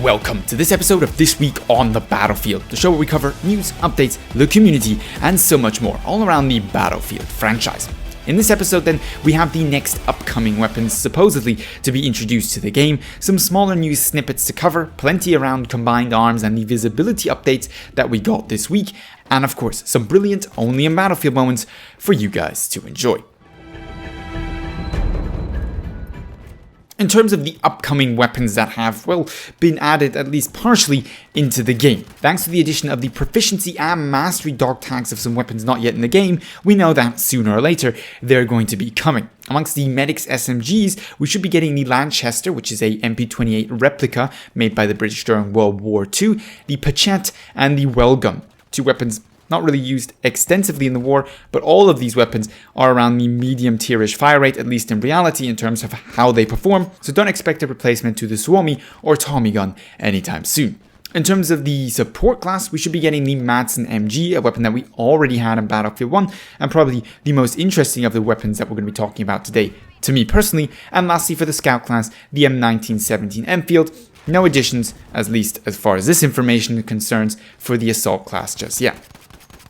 welcome to this episode of This Week on the Battlefield, the show where we cover news, updates, the community, and so much more, all around the Battlefield franchise. In this episode then, we have the next upcoming weapons supposedly to be introduced to the game, some smaller news snippets to cover, plenty around combined arms and the visibility updates that we got this week, and of course, some brilliant only in Battlefield moments for you guys to enjoy. In terms of the upcoming weapons that have, well, been added at least partially into the game. Thanks to the addition of the proficiency and mastery dog tags of some weapons not yet in the game, we know that sooner or later they're going to be coming. Amongst the Medics SMGs, we should be getting the Lanchester, which is a MP28 replica made by the British during World War II, the Patchett and the Welgun. Two weapons not really used extensively in the war, but all of these weapons are around the medium tierish fire rate, at least in reality in terms of how they perform, so don't expect a replacement to the Suomi or Tommy gun anytime soon. In terms of the support class, we should be getting the Madsen MG, a weapon that we already had in Battlefield 1, and probably the most interesting of the weapons that we're going to be talking about today, to me personally. And lastly, for the scout class, the M1917 Enfield. No additions, at least as far as this information concerns, for the assault class just yet.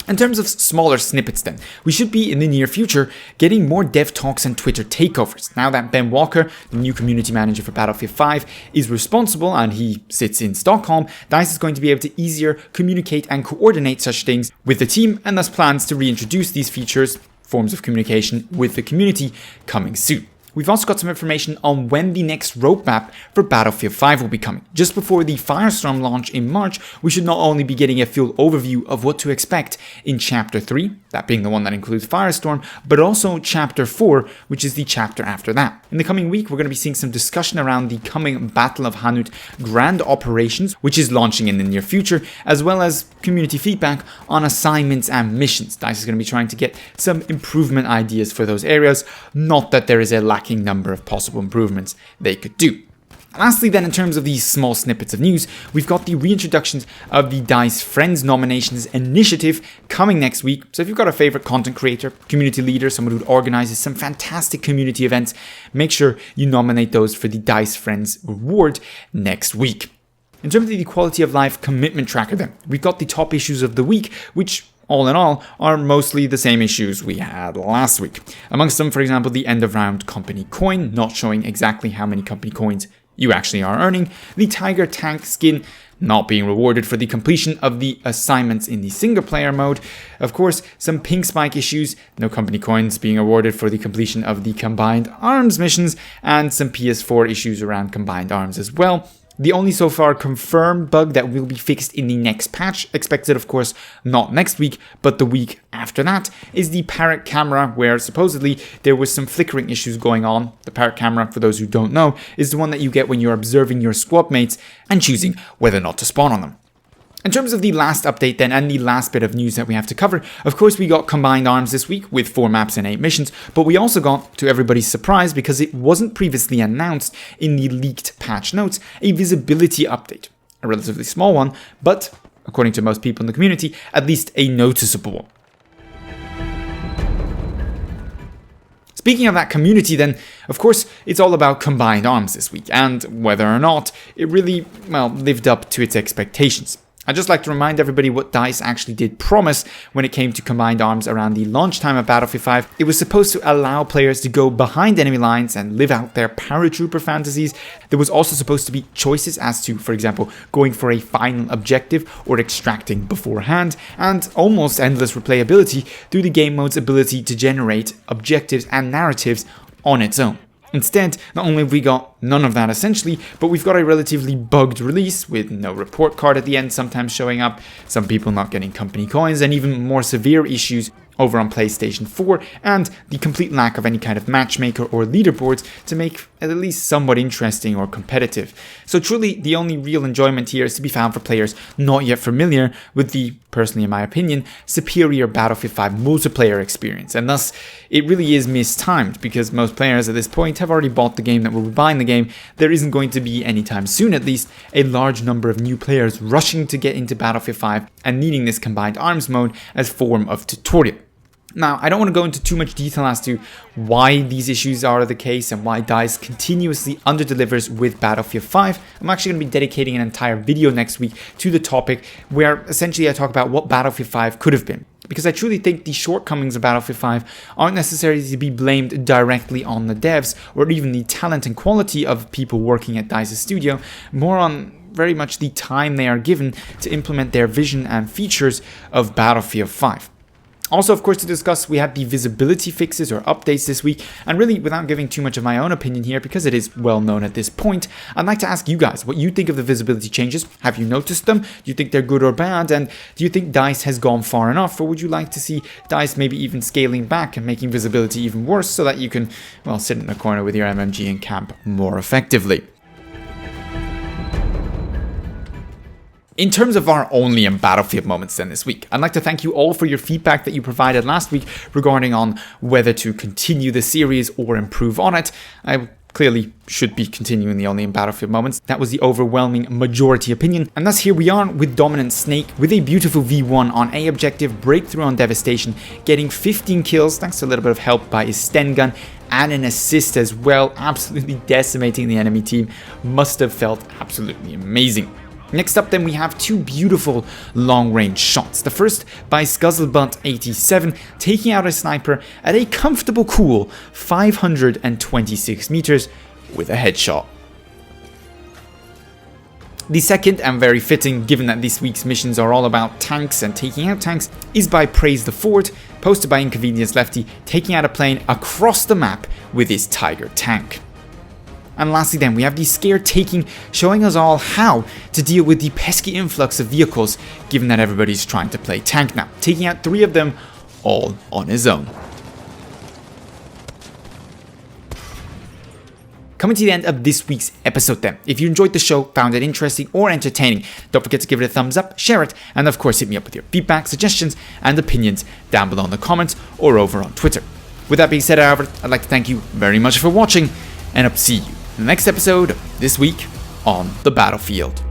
In terms of smaller snippets then, we should be in the near future getting more dev talks and Twitter takeovers. Now that Ben Walker, the new community manager for Battlefield 5, is responsible and he sits in Stockholm, DICE is going to be able to easier communicate and coordinate such things with the team, and thus plans to reintroduce these features, forms of communication with the community, coming soon. We've also got some information on when the next roadmap for Battlefield 5 will be coming. Just before the Firestorm launch in March, we should not only be getting a full overview of what to expect in Chapter 3, that being the one that includes Firestorm, but also Chapter 4, which is the chapter after that. In the coming week, we're going to be seeing some discussion around the coming Battle of Hanut Grand Operations, which is launching in the near future, as well as community feedback on assignments and missions. DICE is going to be trying to get some improvement ideas for those areas, not that there is a lacking number of possible improvements they could do. Lastly then, in terms of these small snippets of news, we've got the reintroductions of the DICE Friends Nominations Initiative coming next week. So if you've got a favorite content creator, community leader, someone who organizes some fantastic community events, make sure you nominate those for the DICE Friends Award next week. In terms of the quality of life commitment tracker then, we've got the top issues of the week, which all in all, are mostly the same issues we had last week. Amongst them, for example, the end of round company coin, not showing exactly how many company coins you actually are earning, the Tiger tank skin not being rewarded for the completion of the assignments in the single player mode, of course, some pink spike issues, no company coins being awarded for the completion of the combined arms missions, and some PS4 issues around combined arms as well. The only so far confirmed bug that will be fixed in the next patch, expected of course not next week, but the week after that, is the Parrot camera, where supposedly there was some flickering issues going on. The Parrot camera, for those who don't know, is the one that you get when you're observing your squad mates and choosing whether or not to spawn on them. In terms of the last update then, and the last bit of news that we have to cover, of course we got combined arms this week with 4 maps and 8 missions, but we also got, to everybody's surprise, because it wasn't previously announced in the leaked patch notes, a visibility update. A relatively small one, but, according to most people in the community, at least a noticeable one. Speaking of that community then, of course, it's all about combined arms this week, and whether or not it really, well, lived up to its expectations. I'd just like to remind everybody what DICE actually did promise when it came to combined arms around the launch time of Battlefield 5. It was supposed to allow players to go behind enemy lines and live out their paratrooper fantasies. There was also supposed to be choices as to, for example, going for a final objective or extracting beforehand, and almost endless replayability through the game mode's ability to generate objectives and narratives on its own. Instead, not only have we got none of that essentially, but we've got a relatively bugged release with no report card at the end sometimes showing up, some people not getting company coins, and even more severe issues over on PlayStation 4, and the complete lack of any kind of matchmaker or leaderboards to make it at least somewhat interesting or competitive. So truly, the only real enjoyment here is to be found for players not yet familiar with the, personally in my opinion, superior Battlefield 5 multiplayer experience, and thus it really is mistimed, because most players at this point have already bought the game that will be buying the game. There isn't going to be, anytime soon at least, a large number of new players rushing to get into Battlefield 5 and needing this combined arms mode as form of tutorial. Now, I don't want to go into too much detail as to why these issues are the case and why DICE continuously underdelivers with Battlefield 5. I'm actually going to be dedicating an entire video next week to the topic where essentially I talk about what Battlefield 5 could have been. Because I truly think the shortcomings of Battlefield 5 aren't necessarily to be blamed directly on the devs or even the talent and quality of people working at DICE's studio, more on very much the time they are given to implement their vision and features of Battlefield 5. Also, of course, to discuss, we had the visibility fixes or updates this week, and really, without giving too much of my own opinion here, because it is well known at this point, I'd like to ask you guys what you think of the visibility changes. Have you noticed them? Do you think they're good or bad? And do you think DICE has gone far enough, or would you like to see DICE maybe even scaling back and making visibility even worse so that you can, well, sit in a corner with your MMG and camp more effectively? In terms of our only in Battlefield moments then this week, I'd like to thank you all for your feedback that you provided last week regarding on whether to continue the series or improve on it. I clearly should be continuing the only in Battlefield moments. That was the overwhelming majority opinion. And thus here we are with Dominant Snake with a beautiful V1 on A objective, breakthrough on Devastation, getting 15 kills thanks to a little bit of help by his Sten gun and an assist as well, absolutely decimating the enemy team. Must have felt absolutely amazing. Next up then we have two beautiful long-range shots. The first by Scuzzlebutt87, taking out a sniper at a comfortable cool 526 meters with a headshot. The second, and very fitting given that this week's missions are all about tanks and taking out tanks, is by Praise the Fort, posted by Inconvenience Lefty, taking out a plane across the map with his Tiger tank. And lastly then, we have the Scare Taking, showing us all how to deal with the pesky influx of vehicles, given that everybody's trying to play tank now, taking out 3 of them all on his own. Coming to the end of this week's episode then. If you enjoyed the show, found it interesting or entertaining, don't forget to give it a thumbs up, share it, and of course hit me up with your feedback, suggestions, and opinions down below in the comments or over on Twitter. With that being said, however, I'd like to thank you very much for watching, and hope to see you in the next episode of This Week on the Battlefield.